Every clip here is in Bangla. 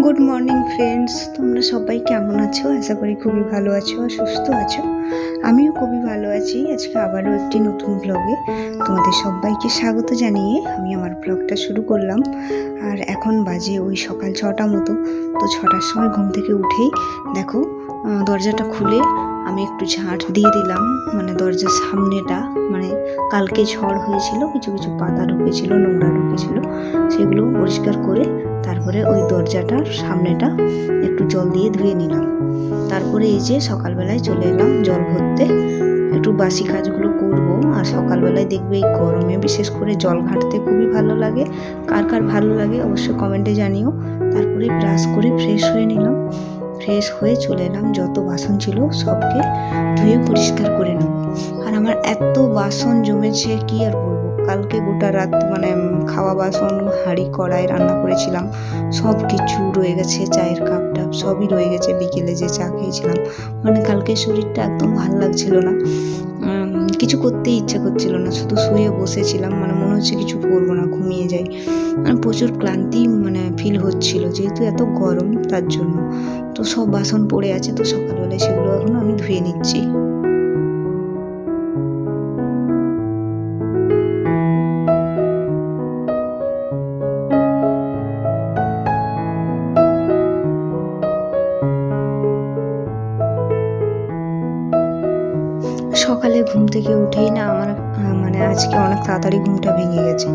গুড মর্নিং ফ্রেন্ডস, তোমরা সবাই কেমন আছো? আশা করি খুবই ভালো আছো আর সুস্থ আছো। আমিও খুবই ভালো আছি। আজকে আবারও একটি নতুন ব্লগে তোমাদের সবাইকে স্বাগত জানিয়ে আমি আমার ব্লগটা শুরু করলাম। আর এখন বাজে ওই সকাল 6টা মতো। তো 6টার সময় ঘুম থেকে উঠেই দেখো দরজাটা খুলে আমি একটু ঝাঁট দিয়ে দিলাম, মানে দরজার সামনেটা, মানে কালকে ঝড় হয়েছিল, কিছু কিছু পাতা ঢুকেছিল, নোংরা ঢুকেছিল, সেগুলো পরিষ্কার করে তারপরে ওই দরজাটার সামনেটা একটু জল দিয়ে ধুয়ে নিলাম। তারপরে এই যে সকালবেলায় চলে এলাম জল ভরতে, একটু বাসি কাজগুলো করব। আর সকালবেলায় দেখবে এই গরমে বিশেষ করে জল ঘাঁটতে খুবই ভালো লাগে। কার কার ভালো লাগে অবশ্যই কমেন্টে জানিও। তারপরে ব্রাশ করে ফ্রেশ হয়ে নিলাম, ফ্রেশ হয়ে চলে এলাম, যত বাসন ছিল সবকে ধুয়ে পরিষ্কার করে নেব। আর আমার এত বাসন জমেছে কি আর বলবো, কালকে গোটা রাত মানে খাওয়া বাসন, হাঁড়ি কড়াই রান্না করেছিলাম, সব কিছু রয়ে গেছে, চায়ের কাপ টাপ সবই রয়ে গেছে, বিকেলে যে চা খেয়েছিলাম। মানে কালকে শরীরটা একদম ভালো লাগছিল না, কিছু করতেই ইচ্ছা করছিল না, শুধু শুয়ে বসেছিলাম, মানে মনে হচ্ছে কিছু করবো না, ঘুমিয়ে যাই। মানে প্রচুর ক্লান্তি মানে ফিল হচ্ছিল, যেহেতু এত গরম তার জন্য। তো সব বাসন পড়ে আছে, তো সকালবেলায় সেগুলো এখন আমি ধুয়ে নিচ্ছি। সকালে ঘুম থেকে উঠেই না আমার মানে আজকে অনেক তাড়াতাড়ি ঘুমটা ভেঙে গেছে।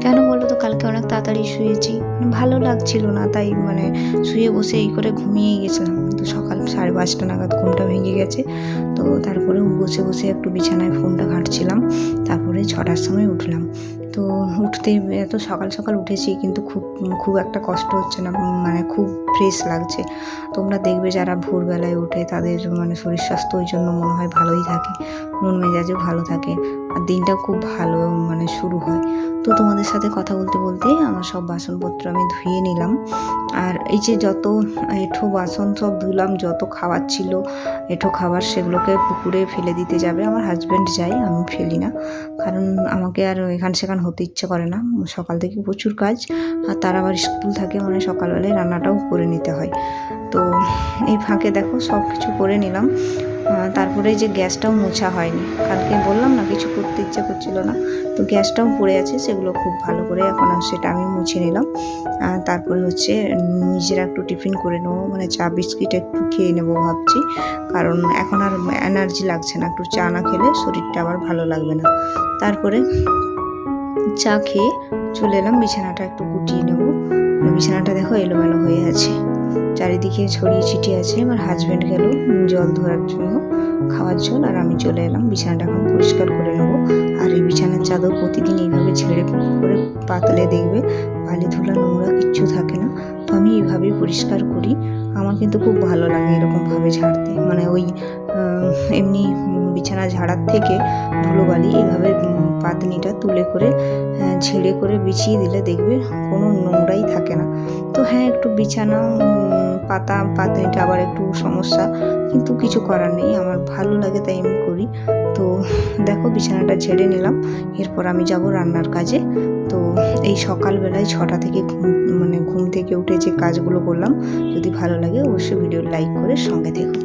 কেন বলো তো, কালকে অনেক তাড়াতাড়ি শুয়েছি, ভালো লাগছিল না, তাই মানে শুয়ে বসে এই করে ঘুমিয়েই গেছিলাম। কিন্তু সকাল 5:30 নাগাদ ঘুমটা ভেঙে গেছে। তো তারপরে বসে বসে একটু বিছানায় ফোনটা ঘাঁটছিলাম, তারপরে 6টার সময় উঠলাম। তো উঠতে এত সকাল সকাল উঠেছি, কিন্তু খুব একটা কষ্ট হচ্ছে না, মানে খুব ফ্রেশ লাগছে। তোমরা দেখবে যারা ভোরবেলায় ওঠে তাদের মানে শরীর স্বাস্থ্য ওই জন্য মনে হয় ভালোই থাকে, মন মেজাজও ভালো থাকে, আর দিনটাও খুব ভালো মানে শুরু হয়। তো তোমাদের সাথে কথা বলতে বলতে আমার সব বাসনপত্র আমি ধুয়ে নিলাম। আর এই যে যত এঁঠো বাসন সব ধুলাম, যত খাবার ছিল এঁঠো খাবার, সেগুলোকে পুকুরে ফেলে দিতে যাবে আমার হাজব্যান্ড, যায়, আমি ফেলি না, কারণ আমাকে আর এখান সেখান হতে ইচ্ছে করে না। সকাল থেকে প্রচুর কাজ, আর তার আবার স্কুল থাকে, মানে সকালবেলায় রান্নাটাও করে নিতে হয়। তো এই ফাঁকে দেখো সব কিছু করে নিলাম। তারপরে যে গ্যাসটাও মোছা হয়নি, কালকে বললাম না কিছু করতে ইচ্ছে করছিল না, তো গ্যাসটাও পড়ে আছে, সেগুলো খুব ভালো করে এখন সেটা আমি মুছে নিলাম। তারপরে হচ্ছে নিজেরা একটু টিফিন করে নেবো, মানে চা বিস্কিট একটু খেয়ে নেবো ভাবছি, কারণ এখন আর এনার্জি লাগছে না, একটু চা না খেলে শরীরটা আবার ভালো লাগবে না। তারপরে চা খেয়ে চলে এলাম, বিছানাটা একটু গুটিয়ে নেবো। বিছানাটা দেখো এলোমেলো হয়ে আছে, চারিদিকে ছড়িয়ে ছিটিয়ে আছে। আমার হাজব্যান্ড গেল জল ধোয়ার জন্য, খাওয়ার জল, আর আমি চলে এলাম বিছানাটা এখন পরিষ্কার করে নেবো। আর এই বিছানার চাদর প্রতিদিন এইভাবে ঝেড়ে করে পাতলে দেখবে বালি ধুলা নোংরা কিচ্ছু থাকে না। তো আমি এইভাবেই পরিষ্কার করি, আমার কিন্তু খুব ভালো লাগে এরকমভাবে ঝাড়তে, মানে ওই এমনি বিছানা ঝাড়ার থেকে ধুলোবালি এইভাবে পাতনিটা তুলে করে ঝেড়ে করে বিছিয়ে দিলে দেখবে কোনো নোংরাই থাকে না। তো হ্যাঁ, একটু বিছানা পাতনিটা আবার একটু সমস্যা, কিন্তু কিছু করার নেই, আমার ভালো লাগে তাই আমি করি। তো দেখো বিছানাটা ঝেড়ে নিলাম, এরপর আমি যাব রান্নার কাজে। তো এই সকালবেলায় 6টা থেকে ঘুম থেকে উঠে যে কাজগুলো করলাম, যদি ভালো লাগে অবশ্যই ভিডিও লাইক করে সঙ্গে থেকো।